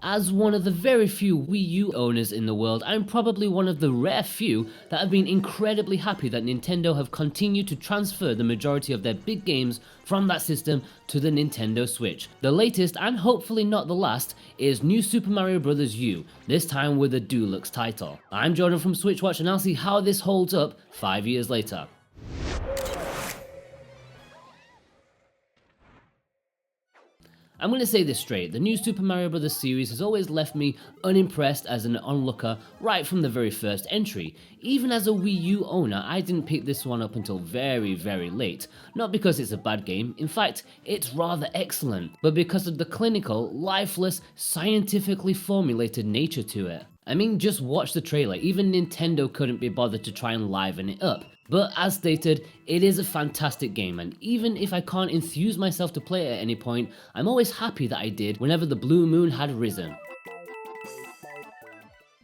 As one of the very few Wii U owners in the world, I'm probably one of the rare few that have been incredibly happy that Nintendo have continued to transfer the majority of their big games from that system to the Nintendo Switch. The latest, and hopefully not the last, is New Super Mario Bros. U, this time with a Deluxe title. I'm Jordan from SwitchWatch, and I'll see how this holds up 5 years later. I'm going to say this straight, the new Super Mario Bros. Series has always left me unimpressed as an onlooker right from the very first entry. Even as a Wii U owner, I didn't pick this one up until very late. Not because it's a bad game, in fact, it's rather excellent, but because of the clinical, lifeless, scientifically formulated nature to it. I mean, just watch the trailer, even Nintendo couldn't be bothered to try and liven it up. But as stated, it is a fantastic game, and even if I can't enthuse myself to play it at any point, I'm always happy that I did whenever the blue moon had risen.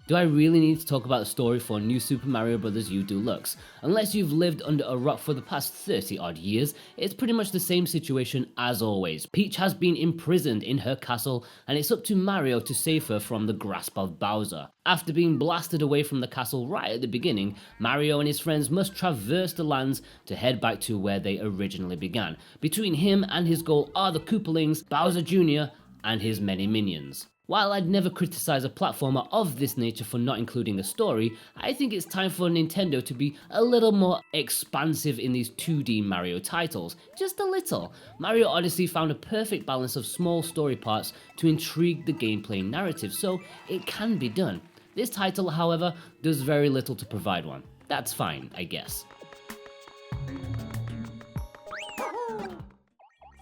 Do I really need to talk about the story for New Super Mario Bros. U Deluxe? Unless you've lived under a rock for the past 30 odd years, it's pretty much the same situation as always. Peach has been imprisoned in her castle, and it's up to Mario to save her from the grasp of Bowser. After being blasted away from the castle right at the beginning, Mario and his friends must traverse the lands to head back to where they originally began. Between him and his goal are the Koopalings, Bowser Jr., and his many minions. While I'd never criticize a platformer of this nature for not including a story, I think it's time for Nintendo to be a little more expansive in these 2D Mario titles. Just a little. Mario Odyssey found a perfect balance of small story parts to intrigue the gameplay narrative, so it can be done. This title, however, does very little to provide one. That's fine, I guess.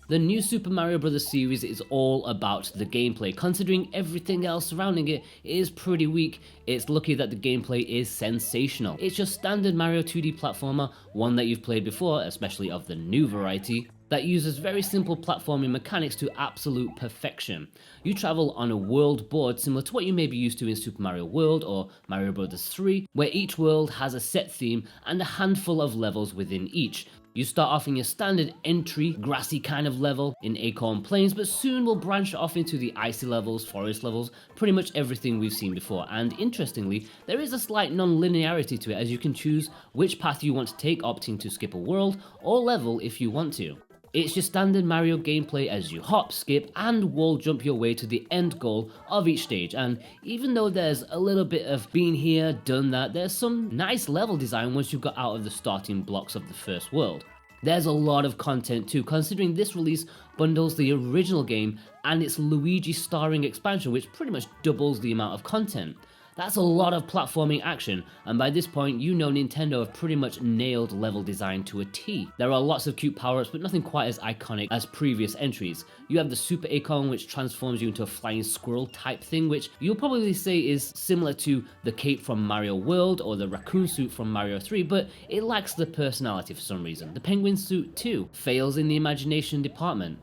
The new Super Mario Bros. Series is all about the gameplay. Considering everything else surrounding it is pretty weak, it's lucky that the gameplay is sensational. It's your standard Mario 2D platformer, one that you've played before, especially of the new variety, that uses very simple platforming mechanics to absolute perfection. You travel on a world board similar to what you may be used to in Super Mario World or Mario Bros. 3, where each world has a set theme and a handful of levels within each. You start off in your standard entry, grassy kind of level in Acorn Plains, but soon will branch off into the icy levels, forest levels, pretty much everything we've seen before. And interestingly, there is a slight non-linearity to it, as you can choose which path you want to take, opting to skip a world or level if you want to. It's your standard Mario gameplay as you hop, skip, and wall jump your way to the end goal of each stage, and even though there's a little bit of been here, done that, there's some nice level design once you've got out of the starting blocks of the first world. There's a lot of content too, considering this release bundles the original game and its Luigi starring expansion, which pretty much doubles the amount of content. That's a lot of platforming action, and by this point you know Nintendo have pretty much nailed level design to a T. There are lots of cute power-ups, but nothing quite as iconic as previous entries. You have the Super Acorn, which transforms you into a flying squirrel type thing, which you'll probably say is similar to the cape from Mario World or the raccoon suit from Mario 3, but it lacks the personality for some reason. The penguin suit too fails in the imagination department.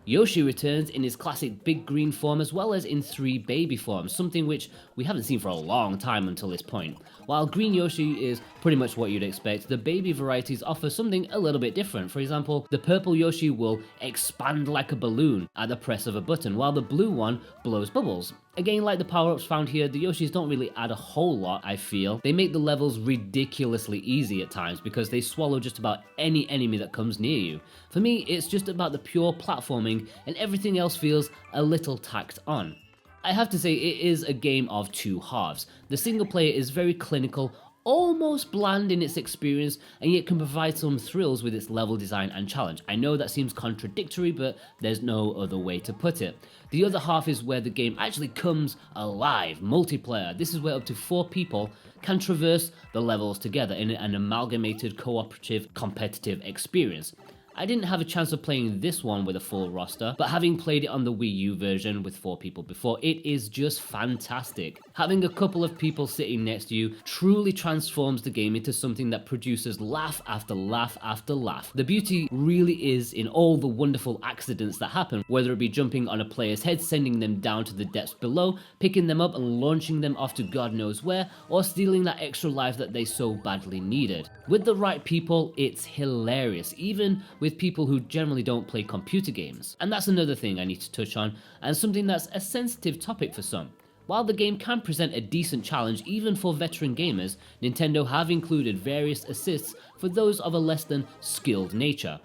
Yoshi returns in his classic big green form as well as in 3 baby forms, something which we haven't seen for a long time until this point. While green Yoshi is pretty much what you'd expect, the baby varieties offer something a little bit different. For example, the purple Yoshi will expand like a balloon at the press of a button, while the blue one blows bubbles. Again, like the power-ups found here, the Yoshis don't really add a whole lot, I feel. They make the levels ridiculously easy at times because they swallow just about any enemy that comes near you. For me, it's just about the pure platforming, and everything else feels a little tacked on. I have to say, it is a game of two halves. The single player is very clinical, almost bland in its experience, and yet can provide some thrills with its level design and challenge. I know that seems contradictory, but there's no other way to put it. The other half is where the game actually comes alive, multiplayer. This is where up to 4 people can traverse the levels together in an amalgamated cooperative competitive experience. I didn't have a chance of playing this one with a full roster, but having played it on the Wii U version with 4 people before, it is just fantastic. Having a couple of people sitting next to you truly transforms the game into something that produces laugh after laugh after laugh. The beauty really is in all the wonderful accidents that happen, whether it be jumping on a player's head, sending them down to the depths below, picking them up and launching them off to God knows where, or stealing that extra life that they so badly needed. With the right people, it's hilarious, even with with people who generally don't play computer games. And that's another thing I need to touch on, and something that's a sensitive topic for some. While the game can present a decent challenge even for veteran gamers, Nintendo have included various assists for those of a less than skilled nature.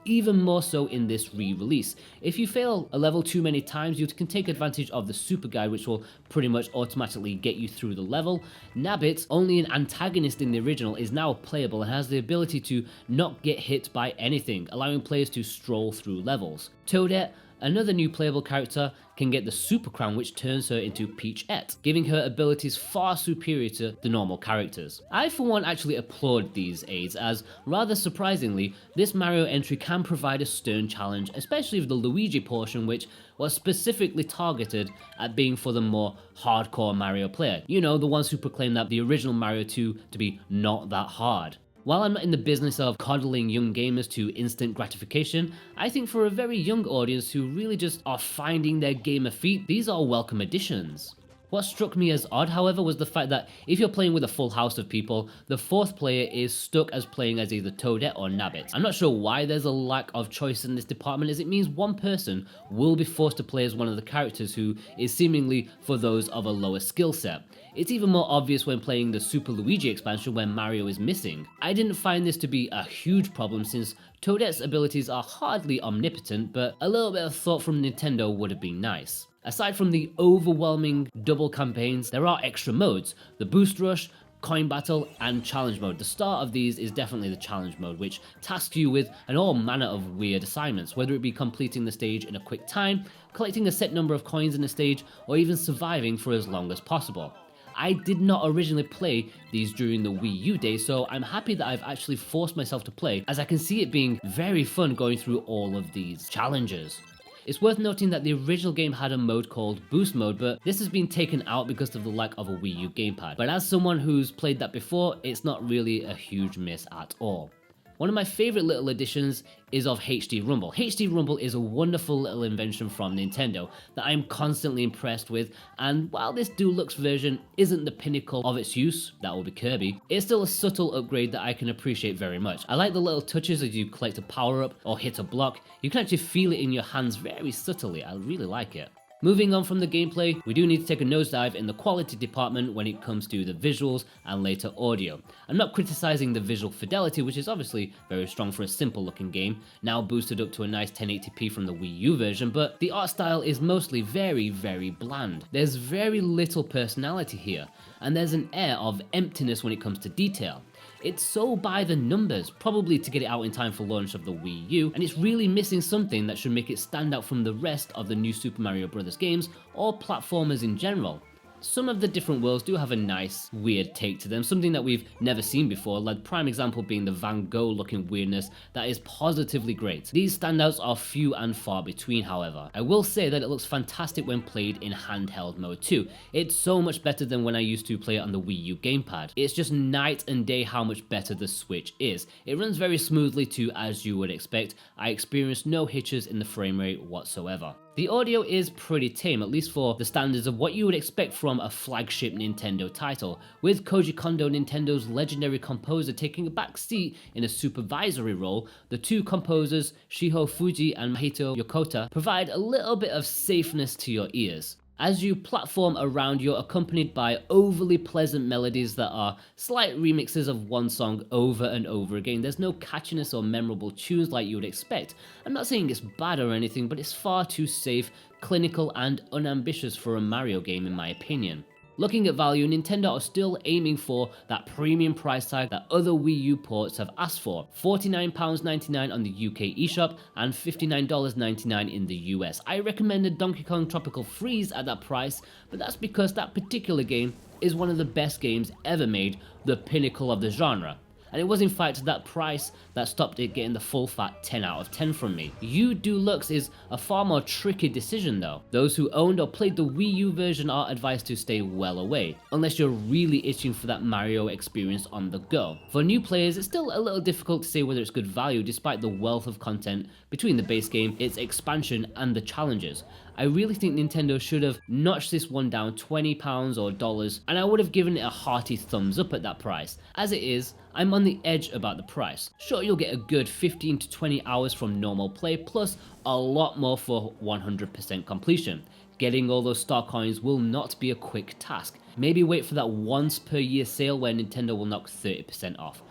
Even more so in this re-release. If you fail a level too many times, you can take advantage of the super guide, which will pretty much automatically get you through the level. Nabbit, only an antagonist in the original, is now playable and has the ability to not get hit by anything, allowing players to stroll through levels. Toadette, another new playable character, can get the Super Crown, which turns her into Peachette, giving her abilities far superior to the normal characters. I for one actually applaud these aids, as rather surprisingly, this Mario entry can provide a stern challenge, especially with the Luigi portion, which was specifically targeted at being for the more hardcore Mario player. You know, the ones who proclaim that the original Mario 2 to be not that hard. While I'm not in the business of coddling young gamers to instant gratification, I think for a very young audience who really just are finding their gamer feet, these are welcome additions. What struck me as odd, however, was the fact that if you're playing with a full house of people, the fourth player is stuck as playing as either Toadette or Nabbit. I'm not sure why there's a lack of choice in this department, as it means one person will be forced to play as one of the characters who is seemingly for those of a lower skill set. It's even more obvious when playing the Super Luigi expansion where Mario is missing. I didn't find this to be a huge problem since Toadette's abilities are hardly omnipotent, but a little bit of thought from Nintendo would have been nice. Aside from the overwhelming double campaigns, there are extra modes: the Boost Rush, Coin Battle, and Challenge Mode. The start of these is definitely the Challenge Mode, which tasks you with an all manner of weird assignments, whether it be completing the stage in a quick time, collecting a set number of coins in a stage, or even surviving for as long as possible. I did not originally play these during the Wii U days, so I'm happy that I've actually forced myself to play, as I can see it being very fun going through all of these challenges. It's worth noting that the original game had a mode called Boost Mode, but this has been taken out because of the lack of a Wii U gamepad. But as someone who's played that before, it's not really a huge miss at all. One of my favourite little additions is of HD Rumble. HD Rumble is a wonderful little invention from Nintendo that I'm constantly impressed with, and while this Deluxe version isn't the pinnacle of its use, that will be Kirby, it's still a subtle upgrade that I can appreciate very much. I like the little touches as you collect a power-up or hit a block. You can actually feel it in your hands very subtly. I really like it. Moving on from the gameplay, we do need to take a nosedive in the quality department when it comes to the visuals and later audio. I'm not criticizing the visual fidelity, which is obviously very strong for a simple looking game, now boosted up to a nice 1080p from the Wii U version, but the art style is mostly very bland. There's very little personality here, and there's an air of emptiness when it comes to detail. It's so by the numbers, probably to get it out in time for launch of the Wii U, and it's really missing something that should make it stand out from the rest of the new Super Mario Bros. Games, or platformers in general. Some of the different worlds do have a nice, weird take to them, something that we've never seen before, like prime example being the Van Gogh looking weirdness that is positively great. These standouts are few and far between, however. I will say that it looks fantastic when played in handheld mode too. It's so much better than when I used to play it on the Wii U gamepad. It's just night and day how much better the Switch is. It runs very smoothly too, as you would expect. I experienced no hitches in the frame rate whatsoever. The audio is pretty tame, at least for the standards of what you would expect from a flagship Nintendo title, with Koji Kondo, Nintendo's legendary composer, taking a back seat in a supervisory role. The two composers, Shiho Fuji and Mahito Yokota, provide a little bit of safeness to your ears. As you platform around, you're accompanied by overly pleasant melodies that are slight remixes of one song over and over again. There's no catchiness or memorable tunes like you would expect. I'm not saying it's bad or anything, but it's far too safe, clinical, and unambitious for a Mario game in my opinion. Looking at value, Nintendo are still aiming for that premium price tag that other Wii U ports have asked for, £49.99 on the UK eShop and $59.99 in the US. I recommended Donkey Kong Tropical Freeze at that price, but that's because that particular game is one of the best games ever made, the pinnacle of the genre. And it was in fact that price that stopped it getting the full fat 10 out of 10 from me. U Deluxe is a far more tricky decision though. Those who owned or played the Wii U version are advised to stay well away, unless you're really itching for that Mario experience on the go. For new players, it's still a little difficult to say whether it's good value despite the wealth of content between the base game, its expansion, and the challenges. I really think Nintendo should have notched this one down £20 or dollars, and I would have given it a hearty thumbs up at that price. As it is, I'm on the edge about the price. Sure, you'll get a good 15 to 20 hours from normal play, plus a lot more for 100% completion. Getting all those star coins will not be a quick task. Maybe wait for that once per year sale where Nintendo will knock 30% off.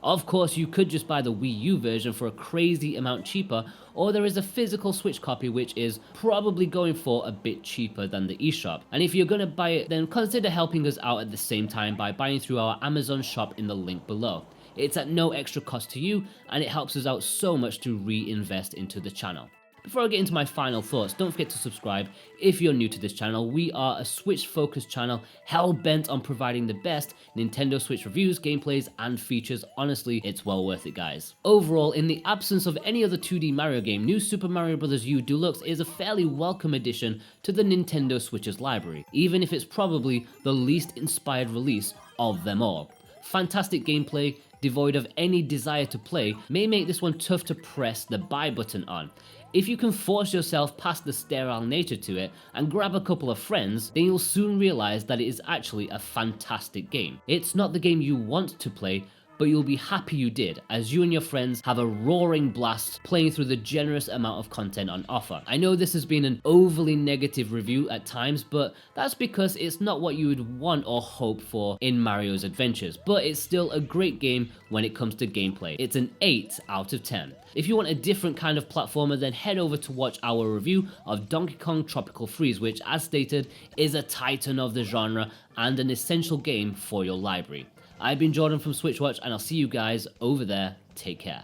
Of course, you could just buy the Wii U version for a crazy amount cheaper, or there is a physical Switch copy which is probably going for a bit cheaper than the eShop. And if you're gonna buy it, then consider helping us out at the same time by buying through our Amazon shop in the link below. It's at no extra cost to you, and it helps us out so much to reinvest into the channel. Before I get into my final thoughts, don't forget to subscribe if you're new to this channel. We are a Switch-focused channel, hell-bent on providing the best Nintendo Switch reviews, gameplays, and features. Honestly, it's well worth it, guys. Overall, in the absence of any other 2D Mario game, New Super Mario Bros. U Deluxe is a fairly welcome addition to the Nintendo Switch's library, even if it's probably the least inspired release of them all. Fantastic gameplay, devoid of any desire to play, may make this one tough to press the buy button on. If you can force yourself past the sterile nature to it and grab a couple of friends, then you'll soon realize that it is actually a fantastic game. It's not the game you want to play, but you'll be happy you did, as you and your friends have a roaring blast playing through the generous amount of content on offer. I know this has been an overly negative review at times, but that's because it's not what you would want or hope for in Mario's adventures, but it's still a great game when it comes to gameplay. It's an 8 out of 10. If you want a different kind of platformer, then head over to watch our review of Donkey Kong Tropical Freeze, which, as stated, is a titan of the genre and an essential game for your library. I've been Jordan from SwitchWatch, and I'll see you guys over there. Take care.